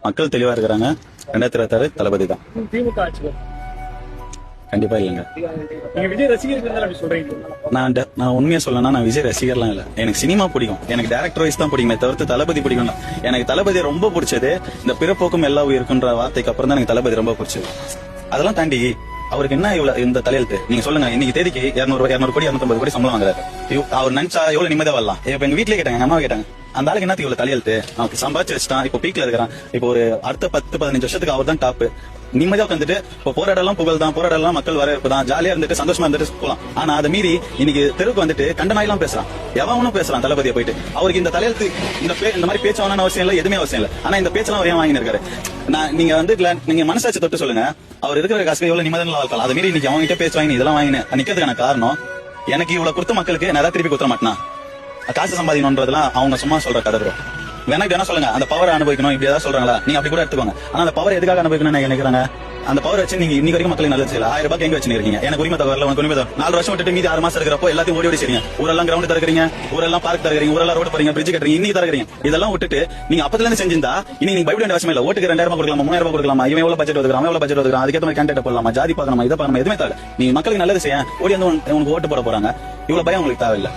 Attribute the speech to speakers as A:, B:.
A: மக்கள் தெளிவா இருக்கிறாங்க. 2026 தளபதி தான்.
B: திமுக ஆட்சி
A: கண்டிப்பா இல்லைங்க.
B: நீங்க விஜய் ரசிகர்கள் அப்படி சொல்றீங்க?
A: நான் உண்மையா சொல்லணும்னா நான் விஜய் ரசிகர்லாம் இல்ல. எனக்கு சினிமா பிடிக்கும், எனக்கு டேரக்டர் வைஸ் தான் பிடிக்குமே தவிர்த்து தளபதி பிடிக்கும். எனக்கு தளபதி ரொம்ப பிடிச்சது இந்த பிறப்போக்கும் எல்லா உயிருக்குன்ற வார்த்தைக்கு அப்புறம் தான் எனக்கு தளபதி ரொம்ப பிடிச்சது. அதெல்லாம் தாண்டி அவருக்கு என்ன இவ்வளவு இந்த தலையெழுத்து நீங்க சொல்லுங்க. இன்னைக்கு தேதிக்கு 200 கோடி 250 கோடி சம்பளம் வாங்குறாரு. அவர் நினைச்சா எவ்வளவு நிம்மதியா வரலாம். இப்ப எங்க வீட்லயே கேட்டாங்க, எங்க அம்மா கேட்டாங்க, அந்த ஆளுக்கு என்னத்துக்கு இவ்வளவு தலையெழுத்து, அவனுக்கு சம்பாதிச்சு வச்சுட்டான், இப்போ பீக்ல இருக்கிறான், இப்போ ஒரு அடுத்த 10-15 வருஷத்துக்கு அவர் தான் டாப். நிம்மதியா உட்காந்துட்டு இப்போ போராடலாம் புகழ் தான், போராடலாம் மக்கள் வரவேற்புதான், ஜாலியா இருந்துட்டு சந்தோஷமா இருந்துட்டு போலாம். ஆனா அதை மீறி இன்னைக்கு தெருவுக்கு வந்துட்டு கண்டனாயெல்லாம் பேசுறான், எவனும் பேசுறான் தளபதியை போயிட்டு. அவருக்கு இந்த தலையெழுத்து இந்த மாதிரி பேச்சு வேணும்னு அவசியம் இல்ல, எதுவுமே அவசியம் இல்ல. ஆனா இந்த பேச்செல்லாம் அவர் ஏன் வாங்கி இருக்காரு? நீங்க வந்து நீங்க மனசாட்சி தொட்டு சொல்லுங்க, அவர் இருக்கிற காசுக்கு எவ்வளவு நிம்மதியா வாழ்க்கலாம். அதை மீறி இன்னைக்கு அவங்ககிட்ட பேச்சு வாங்கி இதெல்லாம் வாங்கினு நிக்கிறதுக்கான காரணம், எனக்கு இவ்வளவு கொடுத்த மக்களுக்கு நான் திருப்பி கொடுத்துட மாட்டேனா? காசு சம்பாதிக்கணும்ன்றதுலாம் அவங்க சும்மா சொல்ற கதை bro. வேணா என்ன சொல்லுங்க, அந்த பவர் அனுபவிக்கணும் இப்படி ஏதாவது சொல்றாங்களா, நீங்க அப்படி கூட எடுத்துக்கோங்க. ஆனா அந்த பவர் எதுக்காக அனுபவிக்கணும்னு நினைக்கிறாங்க? அந்த பவர் வச்சு நீங்க இன்னைக்கு வரைக்கும் மக்களுக்கு நல்லது செய்யல. 1000 ரூபாய் எங்க வச்சிருக்கீங்க? எனக்கு உரிமை தவிர உனக்கு உரிமை தவிர 4 வருஷம் விட்டுட்டு மீதி 6 மாசம் இருக்கிறப்போ எல்லாத்தையும் ஓடி செய்றீங்க. ஊரெல்லாம் கிரவுண்ட் தரக்கிறீங்க, ஊரெல்லாம் பார்க் தரக்கிறீங்க, ஊரெல்லாம் ரோடு போறீங்க, பிரிட்ஜ் கட்டுறீங்க, இன்னைக்கு தரக்கிறீங்க. இதெல்லாம் விட்டுட்டு நீங்க அப்பத்துல இருந்து செஞ்சிருந்தா இன்னைக்கு நீங்க பயப்பட வேண்டிய அவசியம் இல்ல. ஓட்டுக்கு 2000 ரூபாய் கொடுக்கலாமா, 3000 ரூபாய் கொடுக்கலாமா, இவன் எவ்வளவு பட்ஜெட் ஒதுக்குறான், எவ்வளவு பட்ஜெட் ஒதுக்குறான், அதுக்கேற்ற மாதிரி கேண்டிடேட் போடலாமா, ஜாதி பார்க்கணுமா, இதை பார்க்கணுமா, எதுவுமே தேவை. நீங்க மக்களுக்கு நல்லது செய்ய ஓடி வந்து உங்களுக்கு ஓட்டு போட போறாங்க. இவ்வளவு பயம் உங்களுக்கு தேவையில்லை.